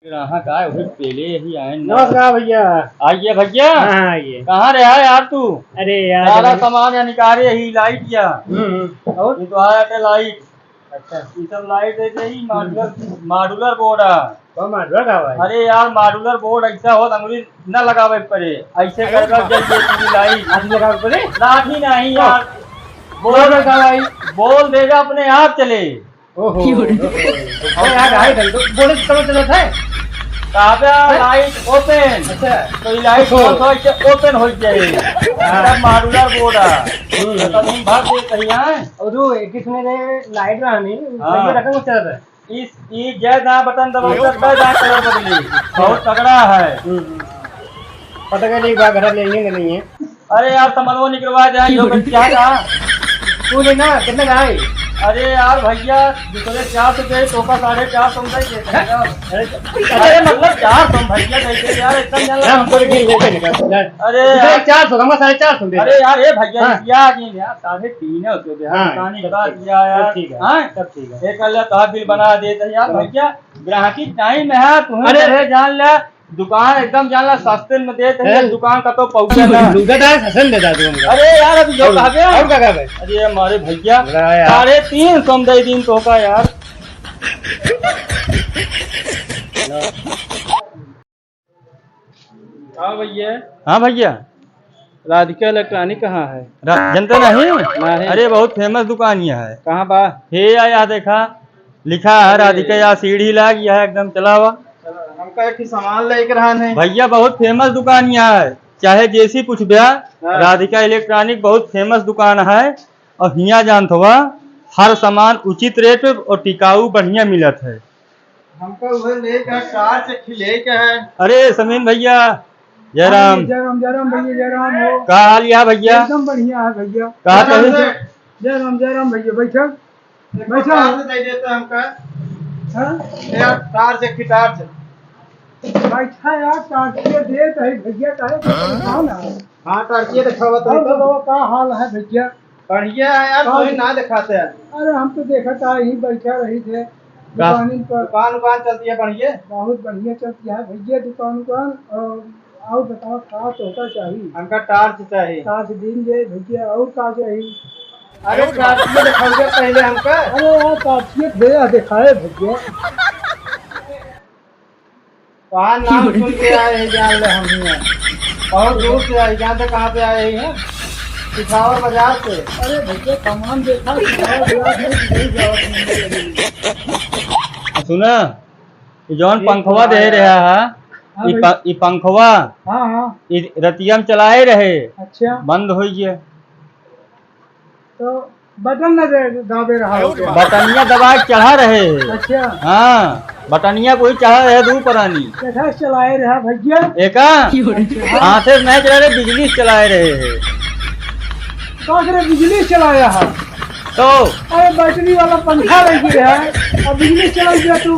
ग्राहक आए वही पहले ही आए ना। नमस्कार भैया। आइए भैया। हाँ आइए। कहाँ रहा यार तू? अरे यार सारा सामान या निकाले ही लाइट या और ये तो आया था लाइट। अच्छा ये सब लाइट ऐसे ही मॉड्यूलर बोर्ड है। तो मारवा का भाई। अरे यार मॉड्यूलर बोर्ड ऐसा हो अंगुली न लगावे पड़े ऐसे कर कर जल जाती लाइट। हाथ लगा पड़े लाठी नहीं यार बोल का भाई। बोल देगा अपने आप चले। ओहो अरे यार भाई तो बोले तो चला था। कहाँ पे लाइट ओपन। अच्छा तो ये लाइट ओपन हो जाए मॉड्यूलर बोर्ड है तो तुम भर दे कहीं आए और वो किसने ने लाइट रहनी हाँ। ये रकम चला था। इस जय जहाँ बटन दबाओ जहाँ कलर बदली बहुत तगड़ा है। पता कर एक बार घर लेंगे नहीं है। अरे यार समझो निकलवा जाए जो क्या कहा तू लेना कितने का है? अरे यार भैया दूसरे 400 दे तो का 450 देते हैं अरे मतलब 400 भैया देते यार एकदम हमको लेके अरे 400 हम 450 दे। अरे यार ये भैया हाँ। क्या जी यार 3.5 है उसके हाँ, दुकानी बता दिया यार ठीक है हाँ सब ठीक है। एक अल्लाह तो बिल बना देते यार भैया ग्राहकी टाइम है तुम्हें अरे। अरे जान ले दुकान एकदम जान ला सस्ते में देते हैं दुकान का तो पहुंचे ना लुगादार हसन देता तू हमको। अरे यार अभी जो कहा गया और क्या भाई? अरे हमारे भैया यार। 350 दे दिन तो का यार हाँ भैया। हाँ भैया राधिका इलेक्ट्रॉनिक कहाँ है? जनता नहीं नहीं। अरे बहुत फेमस दुकान ये है कहाँ बा? हे आया देखा लिखा है राधिका या सीढ़ी ला गया है एकदम चला हुआ हमका एक सामान लेकर रहा है भैया बहुत फेमस दुकान यहाँ है चाहे जैसी कुछ ब्या हाँ। राधिका इलेक्ट्रॉनिक बहुत फेमस दुकान है और हिया जानत हुआ हर सामान उचित रेट और टिकाऊ बढ़िया मिलत है। हमका वह लेकर कार से खिले है। अरे समीन भैया जयराम जयराम भैया जयराम हो। का हाल या भैया एकदम बढ़िया है भैया। कहा कहीं जयराम भैया बैठो दे देता हमका। हाँ? यार कार से खिटार से बैठा यार टार्चिए देत है भैया काहे परेशान है। हाँ टार्चिए दिखावा तो का हाल है भैया? बढ़िया है यार कोई ना दिखाते हैं। अरे हम तो देखा था यही बैठा रही थे दुकान पर। दुकान चलती है बढ़िया बहुत बढ़िया चलती है भैया दुकान और बताओ का होता चाहिए? हमका टार्च चाहिए। टार्च देंगे भैया और का चाहिए? अरे टार्चिए दिखाओगे पहले हमका। अरे यार टार्चिए दे दिखाए भैया वहाँ नाम सुन के आए हैं जान ले हम ही बहुत दूर से आए यहाँ तक कहाँ पे आए हैं? पिछावर बाजार से। अरे भैया सामान देखा सुना जौन पंखवा दे रहा है ई पंखवा हाँ हाँ रतिया में चलाए रहे अच्छा बंद हो गया तो बटन न दाबे रहा हो क्या? बटनिया दबा के चढ़ा रहे अच्छा हाँ बटनिया कोई चढ़ा रहे दू परानी कैसा चलाए रहा भैया? एका हाथ से नहीं चला रहे बिजली से चलाए रहे है बिजली चलाया है तो अरे बैटरी वाला पंखा लगी रहा है और बिजली चला गया तू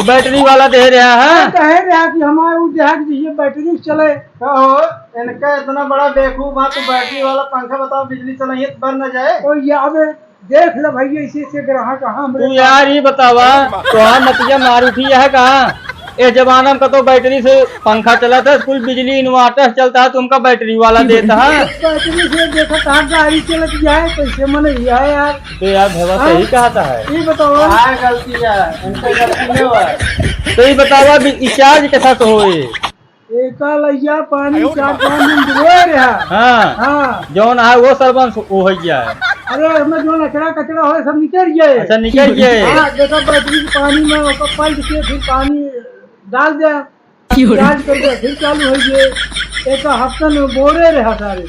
बैटरी वाला दे रहा है कहे रहा कि हमारे वो देहा कि बैटरी चले इनका इतना बड़ा बेवकूफ बात तो बैटरी वाला पंखा बताओ बिजली चलाइए तो बन न जाए। तो याद देख ले भैया इसी से ग्राहक कहाँ तू यार ही बतावा तो हाँ नतिया मारुति है कहाँ इस जमाना में तो बैटरी से पंखा चला था कुल बिजली इन्वर्टर चलता है तुमका बैटरी वाला देता है बैटरी से देखा था गाड़ी चलत जाए कैसे मन है यार। तो यार भैया सही कहता है ये बताओ गलती है उनसे गलती नहीं हुआ तो ये बतावा रिचार्ज कैसा तो होए एक लैया पानी 4-5 दिन डुबो रहा हाँ हाँ जौन है वो सर्वंस वो हो गया है। अरे हमें जो कचरा हो सब निकल गए। अच्छा निकल गए हाँ देखो बैटरी के पानी में पलट के फिर पानी डाल दे चार्ज कर दे फिर चालू हो गए। एक हफ्ता में बोरे रहा सारे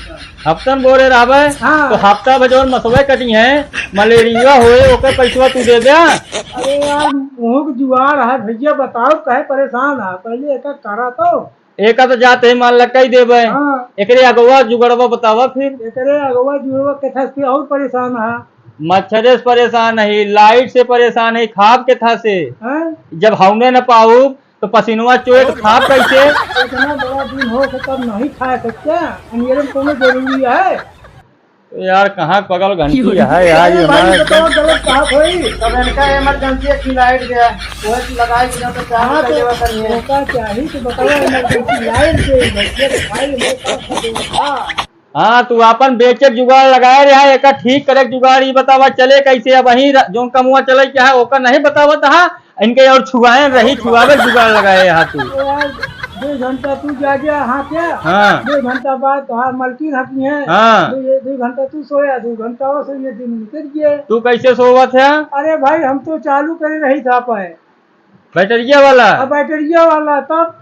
हफ्ता में बोरे रहा हाँ। तो हफ्ता में जौन मसवे कटी है मलेरिया होए ओकर पैसा तू दे दे। अरे यार मुँह के जुआर है भैया बताओ कहे परेशान है पहले एक करा तो एक तो जाते ही मान लग कही देवे हाँ एकरे अगवा जुगड़वा बतावा फिर एकरे अगवा जुड़वा कथा से और परेशान है मच्छरे से परेशान है लाइट से परेशान है खाप के था से जब हमने न पाऊ तो पसीनवा चोए तो खाप कैसे? इतना बड़ा दिन हो तब नहीं खा सकते अंधेरे में कोनो जरूरी है यार कहाँ पगल घंटी है यार ये अरे भाई हमारे। बताओ गलत कहाँ हुई? तब इनका इमरजेंसी एक लाइट गया वो लगाई कि ना तो हाँ चार तो जरूरत नहीं है। मौका चाहिए तो बताओ इमरजेंसी लाइन से भैया तो भाई मेरे पास था। हाँ तू अपन बेचक जुगाड़ लगाए रहा एक ठीक करे जुगाड़ ये बतावा चले कैसे अब वही जो कमुआ चले क्या है ओकर नहीं बतावा था इनके और छुआए रही छुआवे जुगाड़ लगाए यहाँ तू। तो यार 2 घंटा तू जागे हाँ क्या? हाँ 2 घंटा बाद तुम्हार मलकी रखी है। हाँ 2 घंटा तू सोया 2 घंटा और सोया दिन निकल गए। तू कैसे सोवत है अरे भाई हम तो चालू करे रही था पाए बैटरिया वाला अब बैटरिया वाला तब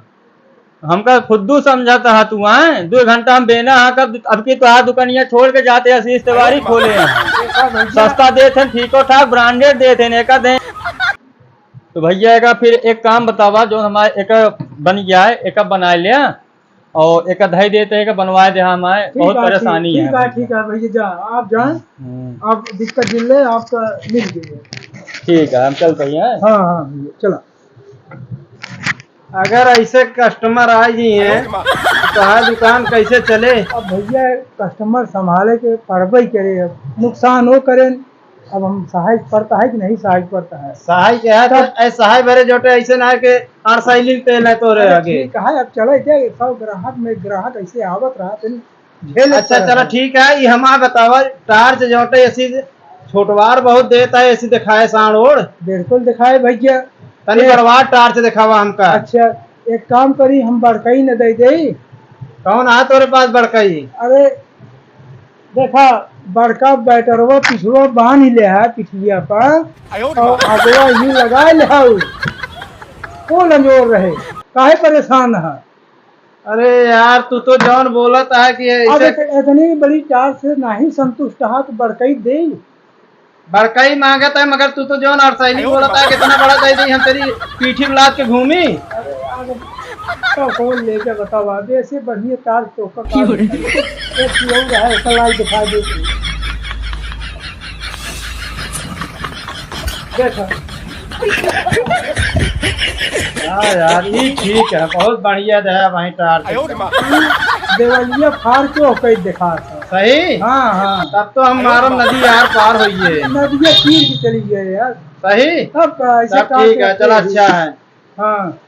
हमका खुद्दू समझाता है तू आए 2 घंटा हम बेना हाँ कब अब की तो दुकानिया छोड़ के जाते हैं शीश तिवारी खोले हैं देखा भैया सस्ता देते ठीको ठाक ब्रांडेड देते एक दे। तो भैया एक फिर एक काम बतावा जो हमारे एक बन गया है एक बना लिया और एक धई देते एक बनवा दे हमारे बहुत परेशानी है। ठीक है भैया जा आप जाए आप दिक्कत दिल आपका मिल गई। ठीक है हम चलते हैं। हाँ हाँ भैया चलो। अगर ऐसे कस्टमर आ गई हैं तो हर दुकान कैसे चले? अब भैया कस्टमर संभाले के पड़बे ही करे अब नुकसान हो करे अब हम सहायक पड़ता है कि नहीं सहायक पड़ता है। सहाय क्या है तो ऐसे सहाय भरे जोटे ऐसे ना है कि आरसाइलिंग तेल है तो रे आगे। ठीक है अब चले थे सब ग्राहक में ग्राहक ऐसे आवत रहा तो झेल अच्छा चलो ठीक है ये हम बतावा टार्च जोटे ऐसी छोटवार बहुत देता है ऐसी दिखाए साण ओढ़ बिल्कुल दिखाए भैया। तनी बड़वा टार्च दिखावा हमका। अच्छा एक काम करी हम बड़कई न दे दे। कौन आ तोरे पास बड़कई? अरे देखा बड़का बैटरवा पिछवा बांध ले है पिछलिया पर और अगवा ही लगा ले वो लंजोर रहे काहे परेशान है। अरे यार तू तो जौन बोलत है कि अब ऐसे इतनी बड़ी चार्ज से नहीं संतुष्ट है तो बड़कई दे। बड़कई मांगत है मगर तू तो जौन आरसाइलिंग बोलत है कितना बड़ा दे दी हम तेरी पीठी बुलाद के घूमी। अरे आगे तो कौन लेके बताओ अब ऐसे बढ़िया चार्ज तो का है कलाई दिखा दे देखा। हाँ यार ये ठीक है बहुत बढ़िया है वहीं टार्च देवलिया फाड़ के कई दिखा था। सही। हाँ हाँ तब तो हम मारम नदी यार पार होइए। नदिया तीर की चली गई यार सही तब ऐसे सब ठीक है चलो अच्छा है। हाँ